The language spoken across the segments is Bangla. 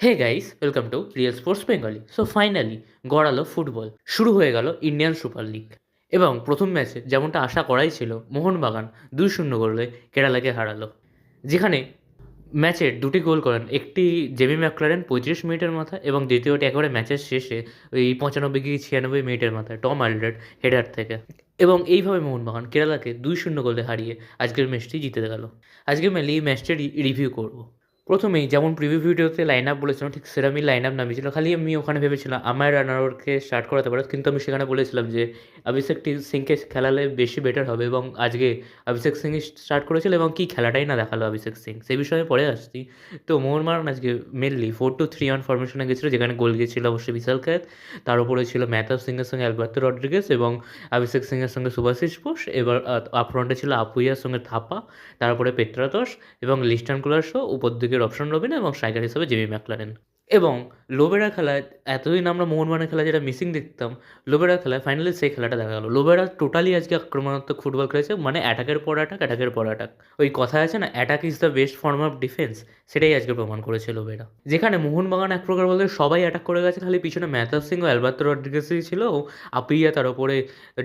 Hey guys, welcome to real sports Bengali. So finally গড়ালো ফুটবল, শুরু হয়ে গেল ইন্ডিয়ান সুপার লিগ। এবং প্রথম ম্যাচে যেমনটা আশা করাই ছিল, মোহনবাগান 2-0 গোলে কেরালাকে হারালো। যেখানে ম্যাচের দুটি গোল করেন, একটি জেমি ম্যাকলারেন 35 মিনিটের মাথায় এবং দ্বিতীয়টি একেবারে ম্যাচের শেষে ওই 95 কি 96 মিনিটের মাথায় টম আলড্রেড হেডার থেকে। এবং এইভাবে মোহনবাগান কেরালাকে 2-0 গোলে হারিয়ে আজকের ম্যাচটি জিতে গেল। আজকের ম্যাচে এই ম্যাচটি রিভিউ করব। প্রথমেই যেমন প্রিভিউ ভিডিওতে লাইন আপ বলেছিলাম, ঠিক সেরকমই লাইন আপ নামিয়েছিল। খালি আমি ওখানে ভেবেছিলাম আমার রানারকে স্টার্ট করাতে পারে, কিন্তু আমি সেখানে বলেছিলাম যে অভিষেক সিংকে খেলালে বেশি বেটার হবে। এবং আজকে অভিষেক সিংই স্টার্ট করেছিল এবং কি খেলাটাই না দেখালো অভিষেক সিং, সেই বিষয়ে পরে আসছি। তো মোহনবাগান আজকে মেনলি 4-2-3-1 ফরমেশনে গেছিলো, যেখানে গোল গিয়েছিল অবশ্যই বিশাল কায়েত। তার উপরে ছিল মেহতাব সিংয়ের সঙ্গে অ্যালবার্তো রড্রিগেজ এবং অভিষেক সিংয়ের সঙ্গে সুভাশিস বোস। এবার আপফ্রন্টে ছিল আপুইয়ার সঙ্গে থাপা, তারপরে পেট্রাতস এবং লিস্টান কুলার শো, উপর দিকের অপশন রবিন এবং স্ট্রাইকার হিসেবে জেমি ম্যাকলারেন। এবং লোবেরা খেলায় এতদিন আমরা মোহনবাগানের খেলা যেটা মিসিং দেখতাম, লোবেরা খেলায় ফাইনালি সেই খেলাটা দেখা গেল। লোবেরা টোটালি আজকে আক্রমণাত্মক ফুটবল খেলেছে, মানে অ্যাটাকের পর অ্যাটাক, অ্যাটাকের পর অ্যাটাক। ওই কথা আছে না, attack is the best form of defence, সেটাই আজকে প্রমাণ করেছে লোবেরা। যেখানে মোহনবাগান এক প্রকার বলতে সবাই অ্যাটাক করে গেছে, খালি পিছনে মেহতাব সিং ও অ্যালবার্তো রড্রিগেজই ছিল, ও আপিয়া তার উপরে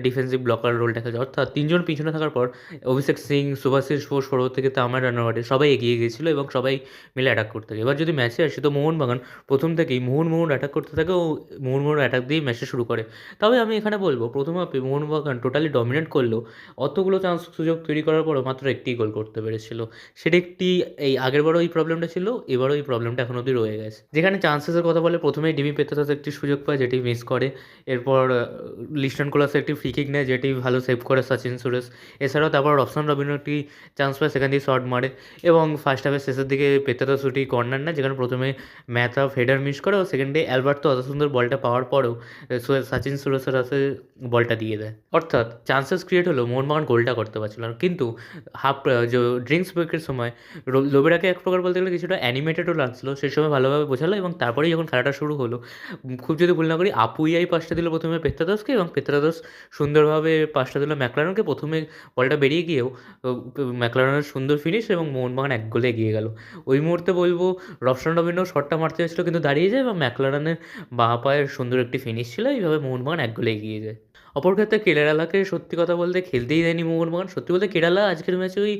ডিফেন্সিভ ব্লকার রোলটা খেলেছে। অর্থাৎ তিনজন পিছনে থাকার পর অভিষেক সিং, সুভাশিস বোস, সৌরভ থেকে তামার রানাওয়াটে সবাই এগিয়ে গিয়েছিলো এবং সবাই মিলে অ্যাটাক করতে থাকে। এবার যদি ম্যাচে আসে তো মোহনবাগান প্রথম থেকেই মোহন অ্যাটাক করতে থাকে ও মোহন অ্যাটাক দিয়েই ম্যাচটা শুরু করে। তবে আমি এখানে বলবো প্রথম হাফে মোহনবাগান টোটালি ডমিনেট করলেও অতগুলো চান্স সুযোগ তৈরি করার পরও মাত্র একটি গোল করতে পেরেছিল। সেটা একটি, এই আগেরবারও এই প্রবলেমটা ছিল, এবারও এই প্রবলেমটা এখন অবধি রয়ে গেছে। যেখানে চান্সেসের কথা বলে প্রথমেই ডিমি পেত্রাতস একটি সুযোগ পায় যেটি মিস করে। এরপর লিস্টন কোলাস একটি ফ্রি কিক নেয় যেটি ভালো সেভ করে সচিন সুরেশ। এছাড়াও তারপর রফসান রবিনও একটি চান্স পায়, সেখান দিয়ে শট মারে। এবং ফার্স্ট হাফের শেষের দিকে পেত্রাতস দুটি কর্নার নেয়, যেখানে প্রথমে মেহতাব হেডার মিস করে ও সেকেন্ডে অ্যালবার্তো অত সুন্দর বলটা পাওয়ার পরেও সচিন সুরেশের হাতে বলটা দিয়ে দেয়। অর্থাৎ চান্সেস ক্রিয়েট হলেও মোহনবাগান গোলটা করতে পারছিল না। কিন্তু হাফ যে ড্রিঙ্কস ব্রেকের সময় লোবেরাকে এক প্রকার বলতে গেলে কিছুটা অ্যানিমেটেডও লাগছিলো, সেই সময় ভালোভাবে বোঝালো। এবং তারপরেই যখন খেলাটা শুরু হলো, খুব যদি ভুল না করি আপুইয়াই পাসটা দিল প্রথমে পেত্রাতসকে, এবং পেত্রাতস সুন্দরভাবে পাসটা দিল ম্যাকলারেনকে। প্রথমে বলটা বেরিয়ে গিয়েও ম্যাকলারেনের সুন্দর ফিনিশ এবং মোহনবাগান এক গোলে এগিয়ে গেল। ওই মুহূর্তে বলবো রফসান রবিনও শটটা মারতে যাচ্ছিল কিন্তু দাঁড়িয়ে যায়, এবং ম্যাকলারেনের বাঁ পায়ের সুন্দর একটি ফিনিশ ছিল। এইভাবে মোহনবাগান এক গোলে এগিয়ে যায়। অপর ক্ষেত্রে কেরালাকে সত্যি কথা বলতে খেলতেই দেয়নি মোহনবাগান। সত্যি বলতে কেরালা আজকের ম্যাচে ওই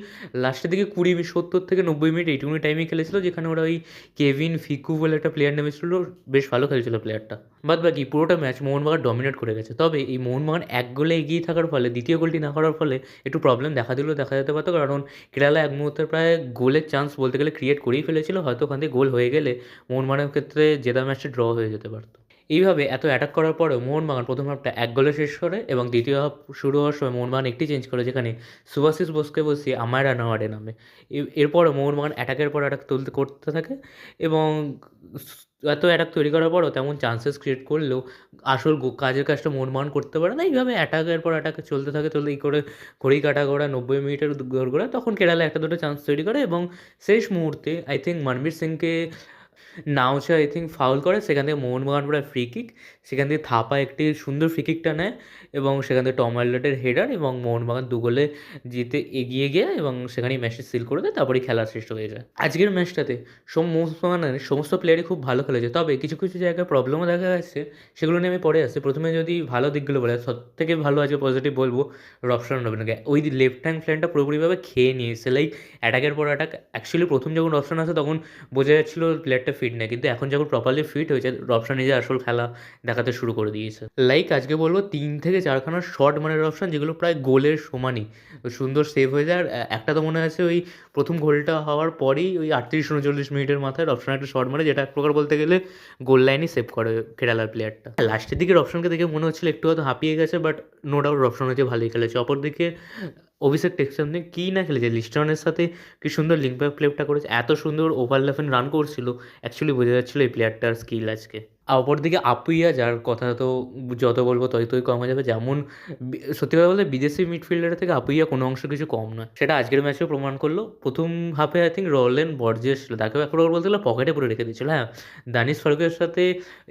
লাস্টের দিকে 70 থেকে 90 মিনিট এইটুকুনি টাইমে খেলেছিল, যেখানে ওরা ওই কেভিন ফিকু বলে একটা প্লেয়ার নেমেছিল, বেশ ভালো খেলছিল প্লেয়ারটা। বাদ বাকি পুরোটা ম্যাচ মোহনবাগান ডমিনেট করে গেছে। তবে এই মোহনবাগান এক গোলে এগিয়ে থাকার ফলে, দ্বিতীয় গোলটি না করার ফলে একটু প্রবলেম দেখা যেতে পারতো, কারণ কেরালা এক মুহূর্তে প্রায় গোলের চান্স বলতে গেলে ক্রিয়েট করেই ফেলেছিল। হয়তো ওখান থেকে গোল হয়ে গেলে মোহনবাগানের ক্ষেত্রে জেতা ম্যাচটা ড্র হয়ে যেতে পারতো। এইভাবে এত অ্যাটাক করার পরেও মোহনবাগান প্রথম হাফটা এক গোলে শেষ করে, এবং দ্বিতীয় হাফ শুরু হওয়ার সময় মোহনবাগান একটি চেঞ্জ করে, যেখানে সুভাশিস বোসকে বসিয়ে আমায় রানাওয়াড়ে নামে। এরপরও মোহনবাগান অ্যাটাকের পর অ্যাটাক করতে থাকে, এবং এত অ্যাটাক তৈরি করার পরও তেমন চান্সেস ক্রিয়েট করলেও আসল কাজের কাজটা মোহনবাগান করতে পারে না। এইভাবে অ্যাটাকের পর অ্যাটাকে চলতে থাকে, এই করে ঘড়ি কাটা ঘোড়া 90 মিনিটের দৌড় করে তখন কেরালা একটা দুটো চান্স তৈরি করে, এবং শেষ মুহূর্তে আই থিঙ্ক মনবীর সিংকে নাওচা আই থিঙ্ক ফাউল করে, সেখান থেকে মোহনবাগান প্রায় ফ্রি কিক, সেখান থেকে থাপা একটি সুন্দর ফ্রি কিকটা নেয়, এবং সেখান থেকে টম আলডার্টের হেডার, এবং মোহনবাগান 2 গোলে জিতে এগিয়ে গিয়ে এবং সেখানেই ম্যাচটি সিল করে দেয়। তারপরেই খেলা শেষ হয়ে যায়। আজকের ম্যাচটাতে মোহনবাগানের সমস্ত প্লেয়ারই খুব ভালো খেলেছে, তবে কিছু কিছু জায়গায় প্রবলেমও দেখা যাচ্ছে, সেগুলো নিয়ে আমি পরে আসছি। প্রথমে যদি ভালো দিকগুলো বলে, সব থেকে ভালো আজকে পজিটিভ বলবো রফসান রবিনকে। ওই লেফট হ্যান্ড ফ্ল্যানটা পুরোপুরিভাবে খেয়ে নিয়েছে, লাইক অ্যাটাকের পর অ্যাটাক। অ্যাকচুয়ালি প্রথম যখন রফসান আসে তখন বোঝা যাচ্ছিল প্লেয়ারটা ফিট নেই, কিন্তু এখন যখন প্রপারলি ফিট হয়েছে রফসান নিজে আসল খেলা দেখাতে শুরু করে দিয়েছে। লাইক আজকে বলবো 3 থেকে 4খানা শট মানে রফসান, যেগুলো প্রায় গোলের সমানই সুন্দর সেভ হয়ে যায়। আর একটা তো মনে আছে ওই প্রথম গোলটা হওয়ার পরেই ওই 38-39 মিনিটের মাথায় রফসান একটা শট মারে, যেটা এক প্রকার বলতে গেলে গোল লাইনই সেভ করে কেরালার প্লেয়ারটা। লাস্টের দিকে রফসানকে দেখে মনে হচ্ছিল একটু হয়তো হাঁপিয়ে গেছে, বাট নো ডাউট রফসান হচ্ছে ভালোই খেলেছে। অপরদিকে অভিষেক টেকচাঁদ কী না খেলেছে, লিস্টনের সাথে কি সুন্দর লিঙ্ক ব্যাক প্লেটা করেছে, এত সুন্দর ওভারল্যাপেন রান করছিল। অ্যাকচুয়ালি বোঝা যাচ্ছিলো এই প্লেয়ারটার স্কিল আজকে। অপরদিকে আপুইয়া, যার কথা তো যত বলবো ততই কম হয়ে যাবে। যেমন সত্যি কথা বলতে বিদেশি মিডফিল্ডার থেকে আপুইয়া কোনো অংশ কিছু কম নয়। সেটা আজকের ম্যাচেও প্রমাণ করলো। প্রথম হাফে আই থিঙ্ক রলেন বর্জেস ছিল, তাকেও এক প্রকার বলতে গেলে পকেটে পুরো রেখে দিয়েছিল। হ্যাঁ, দানিশ ফারুকের সাথে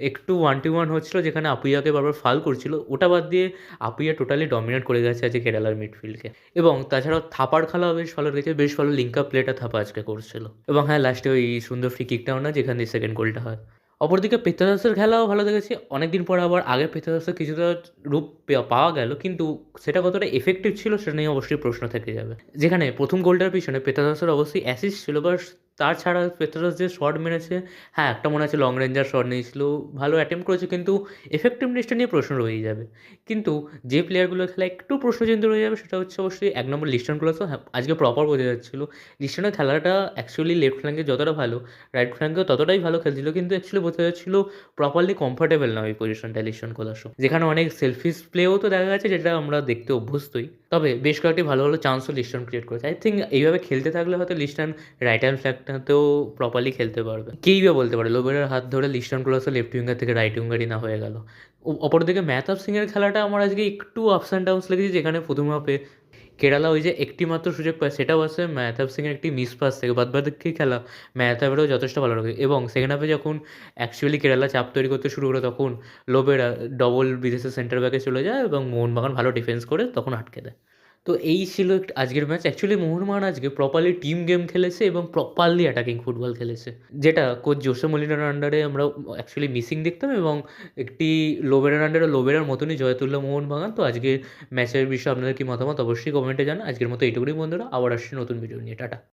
একটু 1-1 হচ্ছিল, যেখানে আপুইয়াকে বারবার ফাউল করছিল। ওটা বাদ দিয়ে আপুইয়া টোটালি ডমিনেট করে গেছে আজকে কেরালার মিডফিল্ডকে। এবং তাছাড়াও থাপার খেলাও বেশ ভালো রেখেছে, বেশ ভালো লিঙ্ক আপ প্লেটা থাপা আজকে করছিল। এবং হ্যাঁ, লাস্টে ওই সুন্দর ফ্রি কিকটাও না, যেখানে সেকেন্ড গোলটা হয়। অপরদিকে পেত্রাদাসের খেলাও ভালো দেখেছি। অনেকদিন পর আবার আগে পেত্রাদাসের কিছুটা রূপ পাওয়া গেল, কিন্তু সেটা কতটা এফেক্টিভ ছিল সেটা নিয়ে অবশ্যই প্রশ্ন থেকে যাবে। যেখানে প্রথম গোলটার পিছনে পেত্রাদাসের অবশ্যই অ্যাসিস্ট ছিল, বাট তার ছাড়া পেত্রাদাস যে শট মেরেছে, হ্যাঁ একটা মনে আছে লং রেঞ্জার শট নিয়েছিল, ভালো অ্যাটেম্প্ট করেছে, কিন্তু এফেক্টিভনেসটা নিয়ে প্রশ্ন রয়েই যাবে। কিন্তু যে প্লেয়ারগুলোর খেলা একটু প্রশ্নচিহ্ন রয়ে যাবে সেটা হচ্ছে অবশ্যই এক নম্বর লিস্টন ক্লোসও। হ্যাঁ, আজকে প্রপার বোঝা যাচ্ছিল লিস্টনের খেলাটা অ্যাকচুয়ালি লেফট ফ্ল্যাঙ্কে যতটা ভালো, রাইট ফ্ল্যাঙ্কেও ততটাই ভালো খেলছিল, কিন্তু অ্যাকচুয়ালি বোঝা যাচ্ছিল প্রপারলি কমফোর্টেবল না ওই পজিশনটা লিস্টন কোলাসো। যেখানে অনেক সেলফিশ প্লেও তো দেখা গেছে, যেটা আমরা দেখতে অভ্যস্তই। তবে বেশ কয়েকটি ভালো ভালো চান্সও লিস্টন ক্রিয়েট করেছে। আই থিঙ্ক এইভাবে খেলতে থাকলে হয়তো লিস্টন রাইট হ্যান্ড ফ্ল্যাগটাতেও প্রপারলি খেলতে পারবে। কেই বা বলতে পারে লোবেরার হাত ধরে লিস্টন কোলাসো লেফট উইঙ্গার থেকে রাইট উইঙ্গারই না হয়ে গেল। অপরদিকে মেহতাব সিংয়ের খেলাটা আমার আজকে একটু আপস অ্যান্ড ডাউনস লেগেছে, যেখানে প্রথম হাফে কেরালা ওই যে একটি মাত্র সুযোগ পায়, সেটাও আছে মেহতাব সিংয়ের একটি মিস পাস থেকে। বাদবাকি খেলা মেহতাবেরও যথেষ্ট ভালো লাগে। এবং সেকেন্ড হাফে যখন অ্যাকচুয়ালি কেরালা চাপ তৈরি করতে শুরু করে, তখন লোবেরা ডবল বিদেশের সেন্টার ব্যাকে চলে যায় এবং মোহনবাগান ভালো ডিফেন্স করে তখন আটকে দেয়। তো এই ছিল আজকের ম্যাচ। অ্যাকচুয়ালি মোহনবাগান আজকে প্রপারলি টিম গেম খেলেছে এবং প্রপারলি অ্যাটাকিং ফুটবল খেলেছে, যেটা কোচ জোসে মলিনার আন্ডারে আমরা অ্যাকচুয়ালি মিসিং দেখতাম। এবং একটি লোবেরার আন্ডারে লোবেরার মতনই জয় তুলল মোহনবাগান। তো আজকের ম্যাচের বিষয়ে আপনাদের কি মতামত অবশ্যই কমেন্টে জানান। আজকের মতো এইটুকুনি বন্ধুরা, আবার আসছি নতুন ভিডিও নিয়ে। টাটা।